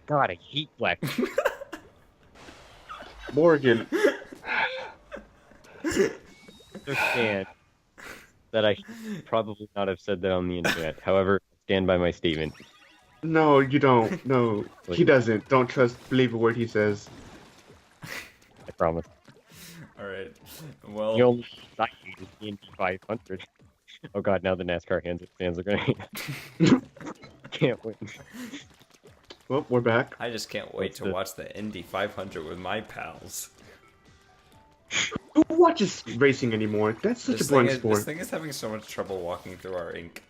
God, I hate black. Morgan. Understand that I should probably not have said that on the internet. However, I stand by my statement. No, you don't. No, he Like, doesn't. Don't believe a word he says. I promise. Alright. The Well, only I hate is the Indy 500. Oh God, now the NASCAR fans are gonna hate. Can't win. Well, we're back. I just can't wait What's to the- watch the Indy 500 with my pals. Who watches racing anymore? That's such a boring This sport. thing is having so much trouble walking through our ink.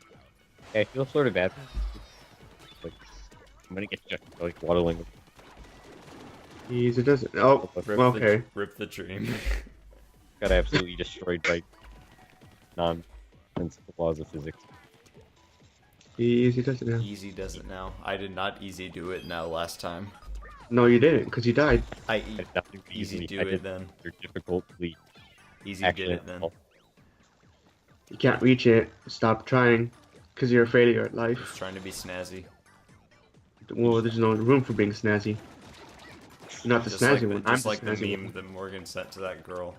I feel sort of bad. Like, I'm gonna get just like waddling. Jeez, it doesn't. Oh, okay. Rip the dream. Got absolutely destroyed by nonsensical laws of physics. Jeez, he doesn't now. Easy does it now. I did not easy do it now last time. No, you didn't, because you died. I I did nothing easy easily. do I it did then. They're difficultly Easy did it then. accidental. You can't reach it. Stop trying, because you're a failure at life. Just trying to be snazzy. Well, there's no room for being snazzy. You're not the Just snazzy like the, one. I'm just like the the snazzy meme one. that Morgan sent to that girl.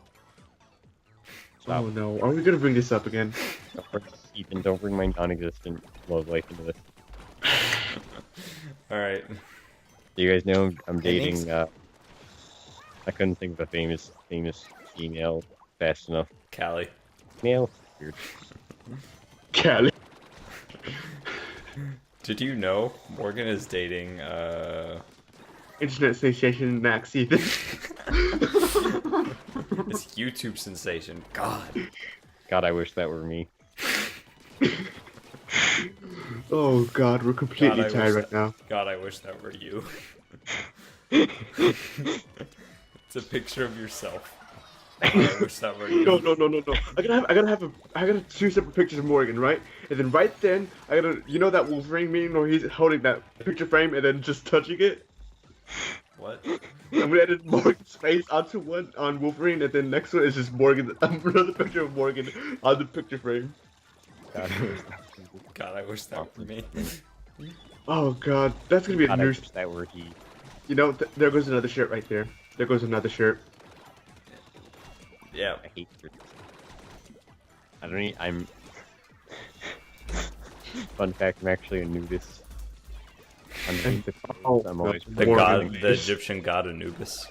Oh no, are we gonna bring this up again? Ethan, don't bring my non-existent love life into this. Alright. Do you guys know I'm Hey, dating? thanks. I couldn't think of a famous female fast enough. Callie. Male. Weird. Callie. Did you know Morgan is dating Internet sensation Max Ethan. this YouTube sensation? God. God, I wish that were me. Oh god, we're completely God, I tired wish right now. God, I wish that were you. It's a picture of yourself. God, I wish that were you. No. I gotta have two separate pictures of Morgan, right? And then right then, I gotta, you know that Wolverine meme where he's holding that picture frame and then just touching it? What? I'm gonna edit Morgan's face onto one on Wolverine, and then next one is just Morgan, another picture of Morgan on the picture frame. God, I wish that were me. God, I wish that were me. Oh god, that's gonna be a God, I new. wish that were he. You know, there goes another shirt right there. There goes another shirt. Yeah. I hate her. I don't need. I'm. Fun fact: I'm actually a nudist. Underneath the clothes, I'm always The Morgan. god, the Egyptian god Anubis.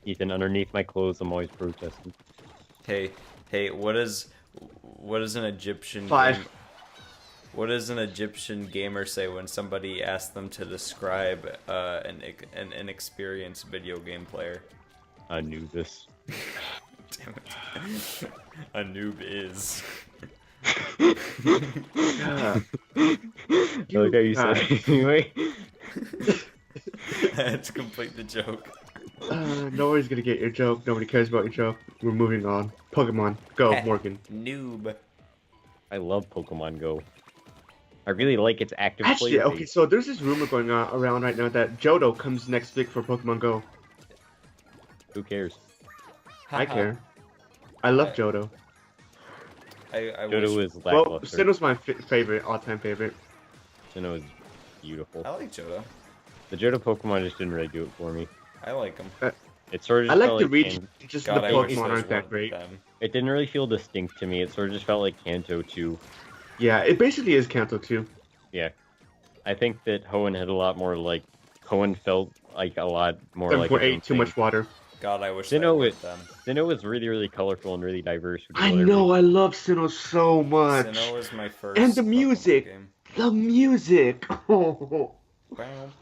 Ethan, underneath my clothes, I'm always protesting. Hey, what is an Egyptian Five. What does an Egyptian gamer say when somebody asks them to describe an inexperienced video game player? Anubis. Damn it. A noob is. Yeah. I like how you said it anyway. I had to complete the joke. Nobody's gonna get your joke. Nobody cares about your joke. We're moving on. Pokemon, go, Morgan. Noob. I love Pokemon Go. I really like its active Actually, player okay, base. so there's this rumor going on around right now that Johto comes next week for Pokemon Go. Who cares? I care. I love I- Johto. I Johto wish, is Well, lackluster. Sinnoh's my favorite, all-time favorite. Sinnoh is beautiful. I like Johto. The Johto Pokemon just didn't really do it for me. I like him. It sort of I just like felt the like reach, just God, the I wish Pokemon those aren't that weren't great. them. It didn't really feel distinct to me. It sort of just felt like Kanto 2. Yeah, it basically is Kanto too. Yeah. I think that Hoenn had a lot more like Hoenn felt like a lot more like its own 7.8, too thing. much water. God, I wish Sinnoh that were is- them. Sinnoh was really, really colorful and really diverse. Which is I what know, really- I love Sinnoh so much. Sinnoh was my first. And the Pokemon music. game. The music.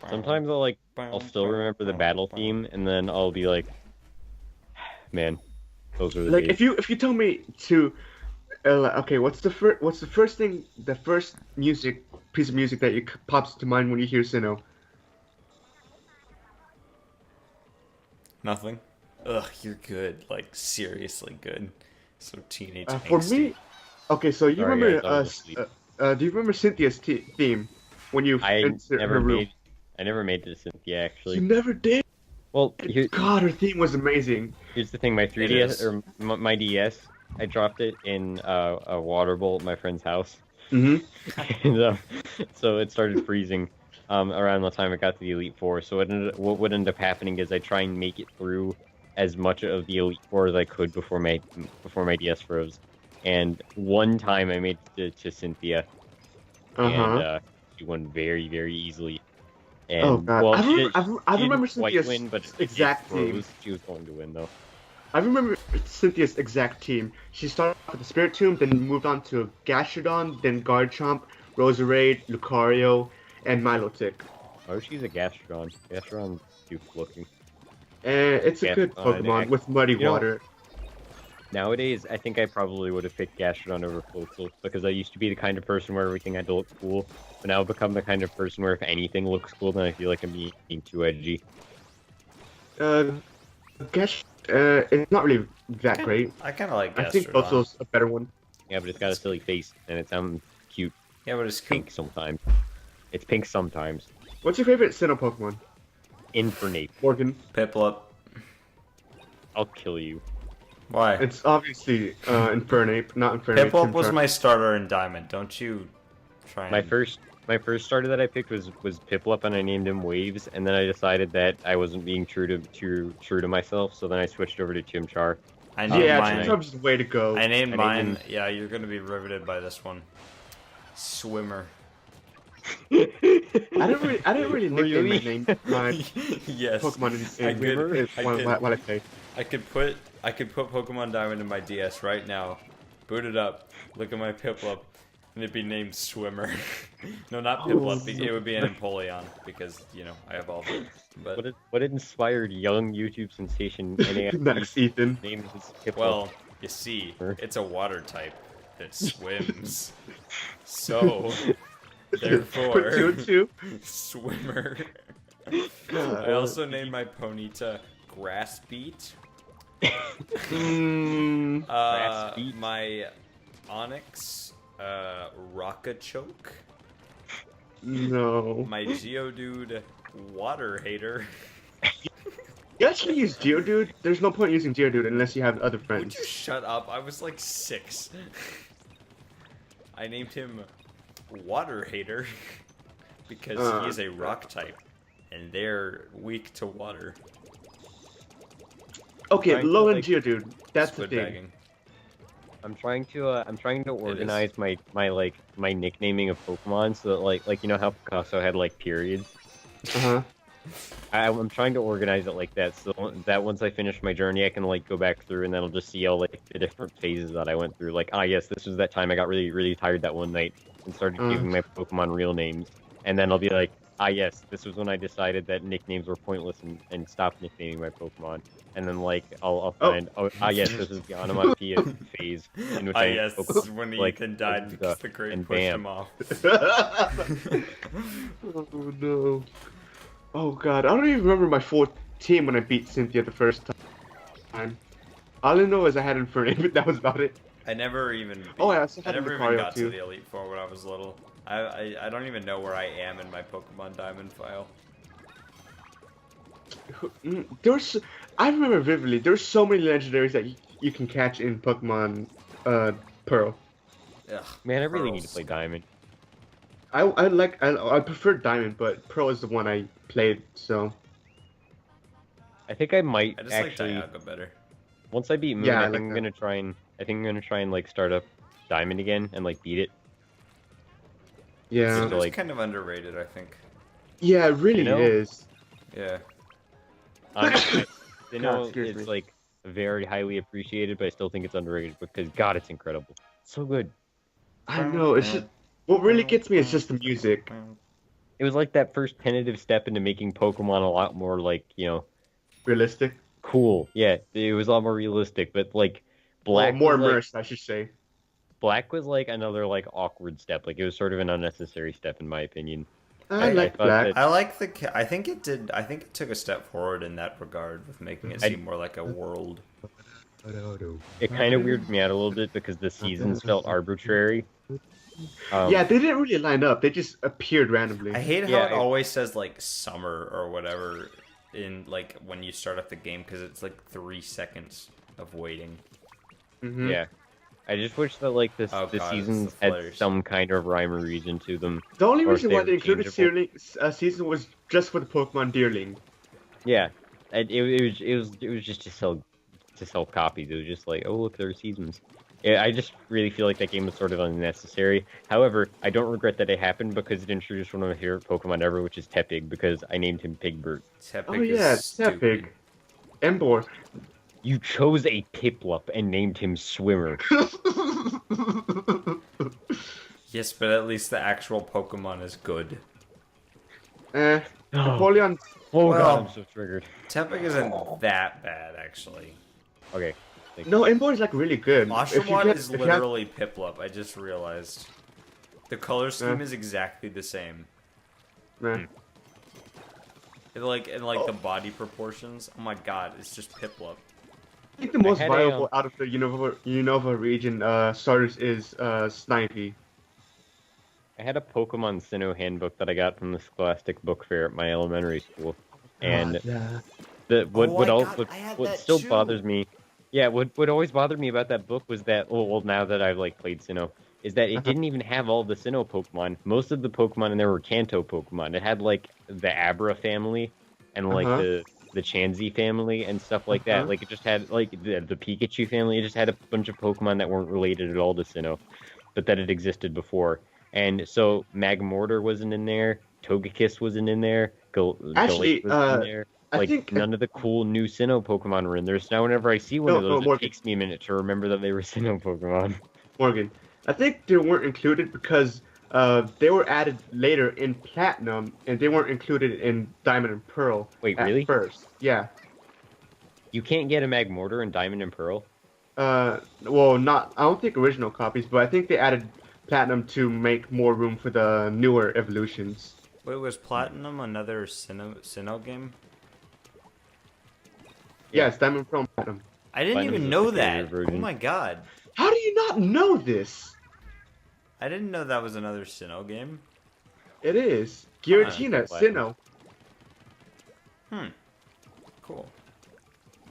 Sometimes I'll still remember the battle theme, and then I'll be like, man, those are the Like days. if you tell me to, okay, what's the first thing, the first piece of music that pops to mind when you hear Sinnoh? Nothing. Ugh, you're good. Like seriously good. So teenage. For angsty. me, okay, so you Sorry, remember guys, I was asleep. do you remember Cynthia's theme when you I entered her room? never made it to Cynthia actually. You never did. Well, God, her theme was amazing. here's the thing: my 3DS or my DS, I dropped it in a water bowl at my friend's house, Mm-hmm. and so it started freezing. around the time I got to the Elite Four. So what would end up happening is I try and make it through as much of the Elite Four as I could before my DS froze. And one time I made it to Cynthia, and she won very, very easily. And Oh god, well, I she remember didn't quite Cynthia's win, but if exact it froze, team. she was going to win though. I remember Cynthia's exact team. She started off with the Spirit Tomb, then moved on to Gastrodon, then Garchomp, Roserade, Lucario, and Milotic. Oh, she's a Gastrodon. Gastrodon's cute looking. And it's a good Gastrodon, Pokemon with muddy you know, water. Nowadays, I think I probably would have picked Gastrodon over Floatzel because I used to be the kind of person where everything had to look cool, but now I've become the kind of person where if anything looks cool, then I feel like I'm being too edgy. It's not really that great. I kind of like Gastrodon. I think Floatzel's a better one. Yeah, but it's got a silly face and it sounds cute. Yeah, but it's Pink sometimes. It's pink sometimes. What's your favorite Sinnoh Pokemon? Infernape. Morgan. Piplup. I'll kill you. Why? It's obviously Infernape, not Infernape. Piplup was my starter in Diamond. Don't you try and... My first starter that I picked was Piplup, and I named him Waves, and then I decided that I wasn't being true to myself, so then I switched over to Chimchar. I named mine. Chimchar's the way to go. I named mine. Yeah, you're gonna be riveted by this one. Swimmer. I didn't really nickname my Yes. Pokemon while I play. I could put Pokemon Diamond in my DS right now. Boot it up. Look at my Piplup, and it'd be named Swimmer. No, not Piplup. It would be an Empoleon because I evolved it. But What inspired young YouTube sensation Next, Ethan. named his Piplup? well, you see, it's a water type that swims. So, therefore, Put 2 and 2. Swimmer. I also named my Ponyta Grass Beat. Grass Beat. My Onyx Rockachoke. No. My Geodude Water Hater. You actually use Geodude? There's no point using Geodude unless you have other Would friends. you shut up? I was like 6. I named him Water Hater because he is a rock type and they're weak to water. Okay, Trying to, low end like, Geodude. That's the Squid thing. bagging. I'm trying to organize my nicknaming of Pokemon so that like you know how Picasso had like periods. Uh-huh. I'm trying to organize it like that so that once I finish my journey, I can like go back through and then I'll just see all like the different phases that I went through. Like, yes, this was that time I got really, really tired that one night and started giving my Pokemon real names. And then I'll be like, yes, this was when I decided that nicknames were pointless and stopped nicknaming my Pokemon. And then like I'll find yes, this is the onomatopoeia phase in which Yes, this is when Ethan died because the crate and pushed bam. him off. Oh no. Oh god, I don't even remember my full team when I beat Cynthia the first time. All I know is I had Infernape, but that was about it. I never even. Oh, yeah, I still I had never even Lucario, got too. to the Elite Four when I was little. I don't even know where I am in my Pokemon Diamond file. I remember vividly, there's so many legendaries that you can catch in Pokemon Pearl. Ugh, Man, I really need to Pearls. play Diamond. I prefer Diamond, but Pearl is the one I played, so. I think I might I just actually like Dialga better. once I beat Moon, Yeah, I I like think I'm that. gonna try and like start up Diamond again and like beat it. Yeah. So, It's like- kind of underrated, I think. Yeah, it really You know? is. Yeah. Honestly, I know excuse it's me. like very highly appreciated, but I still think it's underrated because God, it's incredible. So good. I know, it's just. What really gets me is just the music. It was like that first tentative step into making Pokemon a lot more like, Realistic. cool. Yeah, it was a lot more realistic, but like Well, Black more was, like, immersed, I should say. Black was like another like awkward step. Like it was sort of an unnecessary step in my opinion. I like thought Black. that- I like the. I think it did. I think it took a step forward in that regard with making it seem more like a world. It kind of weirded me out a little bit because the seasons felt arbitrary. Yeah, they didn't really line up. They just appeared randomly. I hate how Yeah, it always says like summer or whatever in like when you start up the game because it's like 3 seconds of waiting. Mhm. Yeah. I just wish that like Oh the god, it's seasons the had flares. some kind of rhyme or reason to them. The only Or if reason they why were they included changeable. season was just for the Pokemon Deerling. Yeah, it was just to sell copies. It was just like, oh look, there are seasons. Yeah, I just really feel like that game was sort of unnecessary. However, I don't regret that it happened because it introduced one of my favorite Pokemon ever, which is Tepig, because I named him Pigbert. Oh Tepig is yeah, it's that stupid. big. Embor. You chose a Piplup and named him Swimmer. Yes, but at least the actual Pokemon is good. Oh, Napoleon. oh Well- god, I'm so triggered. Tepig isn't that bad, actually. Okay. Thank No, Embor is like really good. Oshawott is literally Piplup, I just realized. The color scheme Yeah. is exactly the same. Man. And the body proportions. Oh my god, it's just Piplup. I think the most had a, viable out of the Unova region starters is Snivy. I had a Pokemon Sinnoh handbook that I got from the Scholastic Book Fair at my elementary school, and yeah. I had what that still too. bothers me, yeah, what always bothered me about that book was that, well, now that I've like played Sinnoh, is that it didn't even have all the Sinnoh Pokemon. Most of the Pokemon in there were Kanto Pokemon. It had like the Abra family and like the Chansey family and stuff like that. Like it just had like the Pikachu family. It just had a bunch of Pokemon that weren't related at all to Sinnoh, but that had existed before. And so Magmortar wasn't in there, Togekiss wasn't in there, Actually, Gallade wasn't in there. I Like think none of the cool new Sinnoh Pokemon were in there. So now whenever I see one of those, it Morgan. takes me a minute to remember that they were Sinnoh Pokemon. Morgan. I think they weren't included because they were added later in Platinum, and they weren't included in Diamond and Pearl. Wait, at really? First, yeah. You can't get a Magmortar in Diamond and Pearl? Well, not. I don't think original copies, but I think they added Platinum to make more room for the newer evolutions. Wait, was Platinum another Sinnoh game? Yeah, it's Diamond, Pearl, and Platinum. I didn't Platinum's even the know superior that. version. Oh my god. How do you not know this? I didn't know that was another Sinnoh game. It is Giratina, Platinum. Sinnoh. Cool.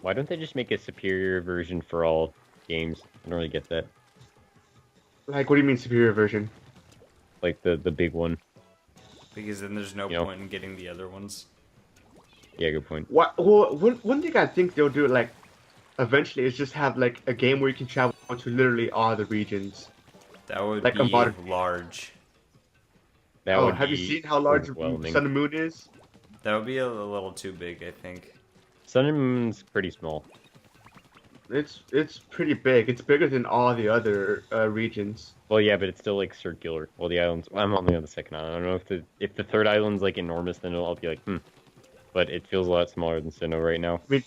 Why don't they just make a superior version for all games? I don't really get that. Like, what do you mean superior version? Like the big one. Because then there's no You know. point in getting the other ones. Yeah, good point. What? Well, one thing I think they'll do, like, eventually, is just have like a game where you can travel to literally all the regions. That would Like a be modern- large. That would Have you be seen how large overwhelming. Sun and Moon is? That would be a little too big, I think. Sun and Moon's pretty small. It's pretty big. It's bigger than all the other regions. Well, yeah, but it's still like circular. Well, the islands. I'm only on the second island. I don't know if the third island's like enormous, then I'll be like, But it feels a lot smaller than Sinnoh right now. I mean,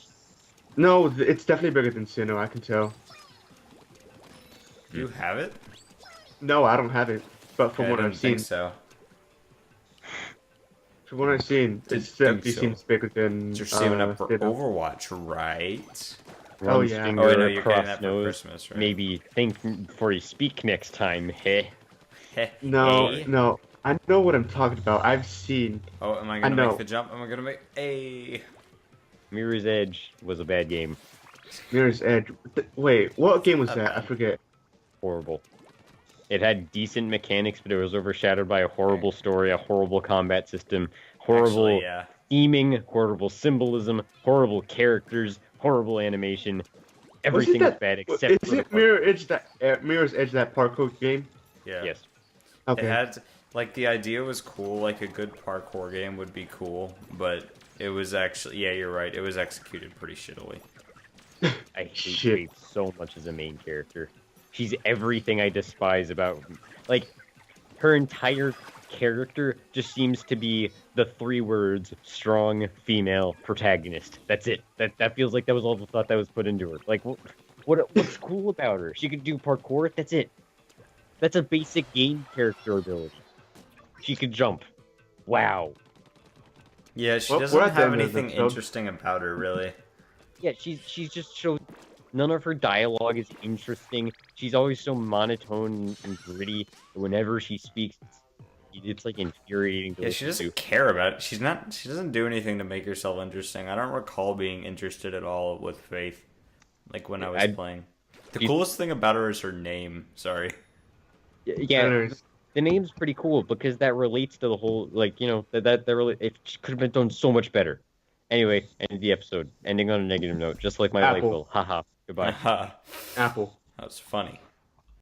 no, it's definitely bigger than Sinnoh. I can tell. Do you have it? No, I don't have it, but from Okay, what I I've don't seen, think so. from what I've seen, it Didn't definitely think so. seems bigger than. You're saving up for Sinnoh. Overwatch, right? Oh, One yeah. finger Oh, I know you're across getting that for nose. Christmas, right? Maybe think before you speak next time. Heh. No, Hey. no, I know what I'm talking about. I've seen. Oh, am I I gonna know. make the jump? Am I gonna make a? Mirror's Edge was a bad game. Mirror's Edge. Wait, what game was that? I forget. Horrible. It had decent mechanics, but it was overshadowed by a horrible story, a horrible combat system, horrible Actually, yeah. theming, horrible symbolism, horrible characters, horrible animation. Everything was bad except Is for the it Mirror's Edge that parkour game? Yeah. Yes. Okay. It had like the idea was cool. Like a good parkour game would be cool, but it was actually you're right. It was executed pretty shittily. I hate Shit. Faith so much as a main character. She's everything I despise about, like, her entire character just seems to be the 3 words, strong female protagonist. That's it. That feels like that was all the thought that was put into her. Like, what's cool about her? She could do parkour, that's it. That's a basic game character ability. She could jump. Wow. Yeah, she Well, doesn't we're at the have end of the anything episode. interesting about her, really. Yeah, she's just so... None of her dialogue is interesting. She's always so monotone and gritty. Whenever she speaks, it's like infuriating to Yeah, she listen doesn't care about it. She doesn't do anything to make herself interesting. I don't recall being interested at all with Faith, like when I was playing. The coolest thing about her is her name. Sorry. Yeah, Anyways, the name's pretty cool because that relates to the whole, like, that really, it could have been done so much better. Anyway, end of the episode. Ending on a negative note, just like my life Apple. will. Haha. Goodbye. That Apple. was funny.